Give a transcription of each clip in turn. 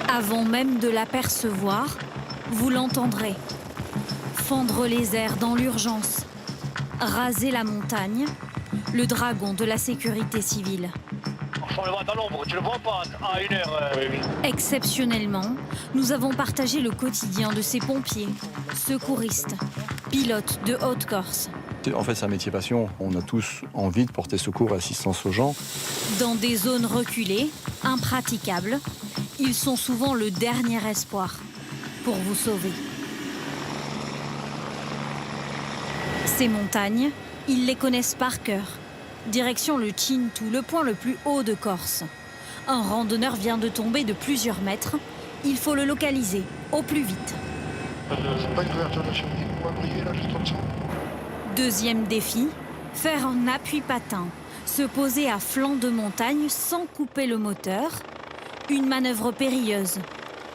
Avant même de l'apercevoir, vous l'entendrez. Fendre les airs dans l'urgence. Raser la montagne. Le dragon de la sécurité civile. On le voit dans l'ombre, tu le vois pas à 1 heure. Oui. Exceptionnellement, nous avons partagé le quotidien de ces pompiers, secouristes, pilotes de Haute-Corse. En fait, c'est un métier passion. On a tous envie de porter secours et assistance aux gens. Dans des zones reculées, impraticables, ils sont souvent le dernier espoir pour vous sauver. Ces montagnes, ils les connaissent par cœur. Direction le Cintoux, le point le plus haut de Corse. Un randonneur vient de tomber de plusieurs mètres. Il faut le localiser au plus vite. C'est pas une couverture de survie pour briller là, juste en dessous. Deuxième défi, faire un appui patin. Se poser à flanc de montagne sans couper le moteur. Une manœuvre périlleuse,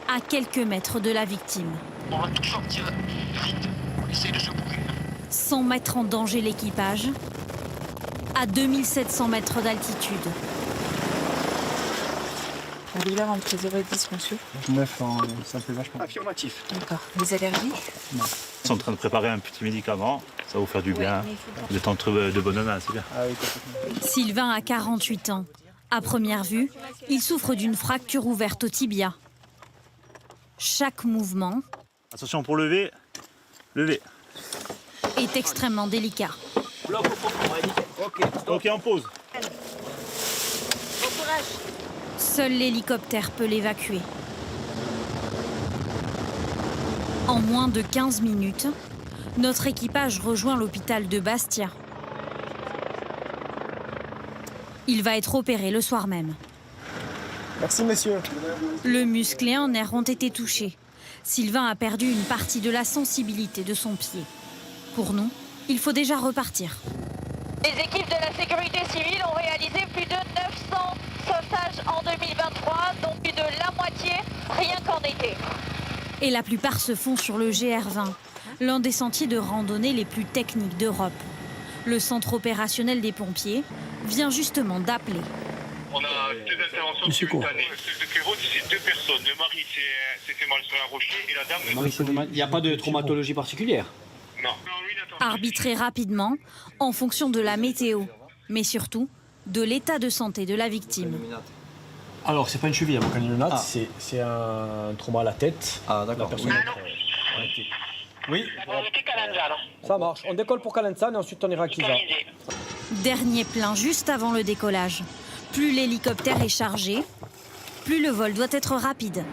à quelques mètres de la victime. On va tout sortir vite. Essaye de secourir. Sans mettre en danger l'équipage. À 2700 mètres d'altitude. La douleur entre 0 et 10, monsieur. 9, ça me fait vachement. Affirmatif. D'accord. Des allergies? Non. Ils sont en train de préparer un petit médicament, ça va vous faire du bien. Vous êtes entre de bonnes mains, c'est bien. Ah oui, complètement. Sylvain a 48 ans. À première vue, il souffre d'une fracture ouverte au tibia. Chaque mouvement Attention pour lever, lever. est extrêmement délicat. Ok, on pause. Seul l'hélicoptère peut l'évacuer. En moins de 15 minutes, notre équipage rejoint l'hôpital de Bastia. Il va être opéré le soir même. Merci, messieurs. Le muscle et un nerf ont été touchés. Sylvain a perdu une partie de la sensibilité de son pied. Pour nous, il faut déjà repartir. Les équipes de la sécurité civile ont réalisé plus de 900 sauvetages en 2023, dont plus de la moitié rien qu'en été. Et la plupart se font sur le GR20, l'un des sentiers de randonnée les plus techniques d'Europe. Le centre opérationnel des pompiers vient justement d'appeler. On a 2 interventions simultanées. Celle de Kéros, c'est 2 personnes. Le mari s'est fait mal sur un rocher et la dame... Il n'y a pas de traumatologie particulière? Non. Arbitrer rapidement en fonction de la météo, mais surtout de l'état de santé de la victime. Alors, c'est pas une cheville, un canilonate, c'est un trauma à la tête. Ah, d'accord. Oui. Ça marche. On décolle pour Calenzane et ensuite on ira à Kisa. Dernier plein juste avant le décollage. Plus l'hélicoptère est chargé, plus le vol doit être rapide.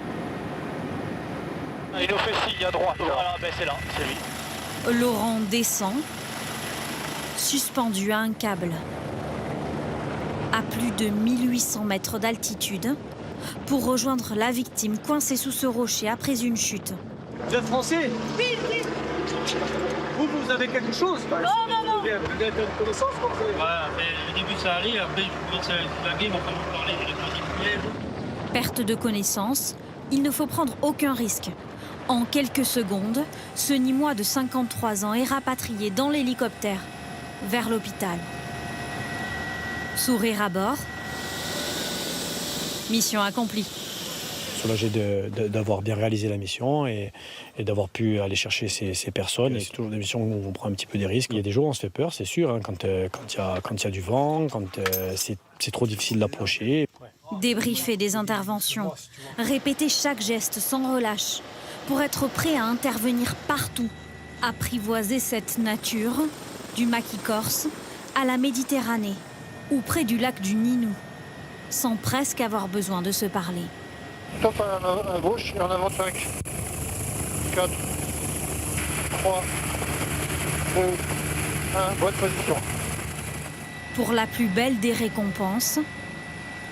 Il nous fait signe à droite. Voilà, ben c'est là, c'est lui. Laurent descend, suspendu à un câble. À plus de 1800 mètres d'altitude, pour rejoindre la victime coincée sous ce rocher après une chute. Vous êtes français? Oui, oui. Vous avez quelque chose? Non. Vous êtes une connaissance? Au début ça allait, après je commence à blaguer, mais quand on parlait, Perte de connaissance, il ne faut prendre aucun risque. En quelques secondes, ce Nîmois de 53 ans est rapatrié dans l'hélicoptère vers l'hôpital. Sourire à bord. Mission accomplie. Soulagé d'avoir bien réalisé la mission et d'avoir pu aller chercher ces personnes. C'est toujours des missions où on prend un petit peu des risques. Il y a des jours où on se fait peur, c'est sûr, hein, quand il y a du vent, quand c'est trop difficile d'approcher. Débriefer des interventions, répéter chaque geste sans relâche, pour être prêt à intervenir partout, apprivoiser cette nature, du maquis corse à la Méditerranée, ou près du lac du Ninou, sans presque avoir besoin de se parler. Top à gauche et en avant 5. 4, 3, 2, 1, bonne position. Pour la plus belle des récompenses,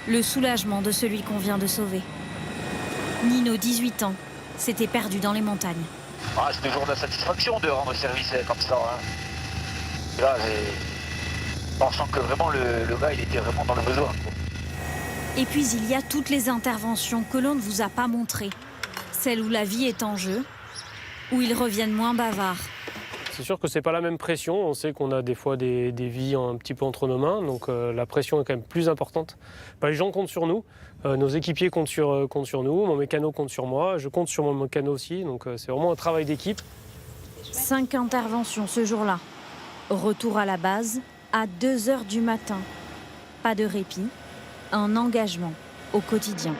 le soulagement de celui qu'on vient de sauver. Nino, 18 ans, s'était perdu dans les montagnes. Ah, c'est toujours de la satisfaction de rendre service comme ça. Hein. Là, on sent que vraiment le gars, il était vraiment dans le besoin. Et puis il y a toutes les interventions que l'on ne vous a pas montrées. Celles où la vie est en jeu, où ils reviennent moins bavards, C'est sûr que c'est pas la même pression. On sait qu'on a des fois des vies un petit peu entre nos mains, donc la pression est quand même plus importante. Les gens comptent sur nous, nos équipiers comptent sur nous, mon mécano compte sur moi, je compte sur mon mécano aussi, donc c'est vraiment un travail d'équipe. 5 interventions ce jour-là. Retour à la base à 2 h du matin. Pas de répit, un engagement au quotidien.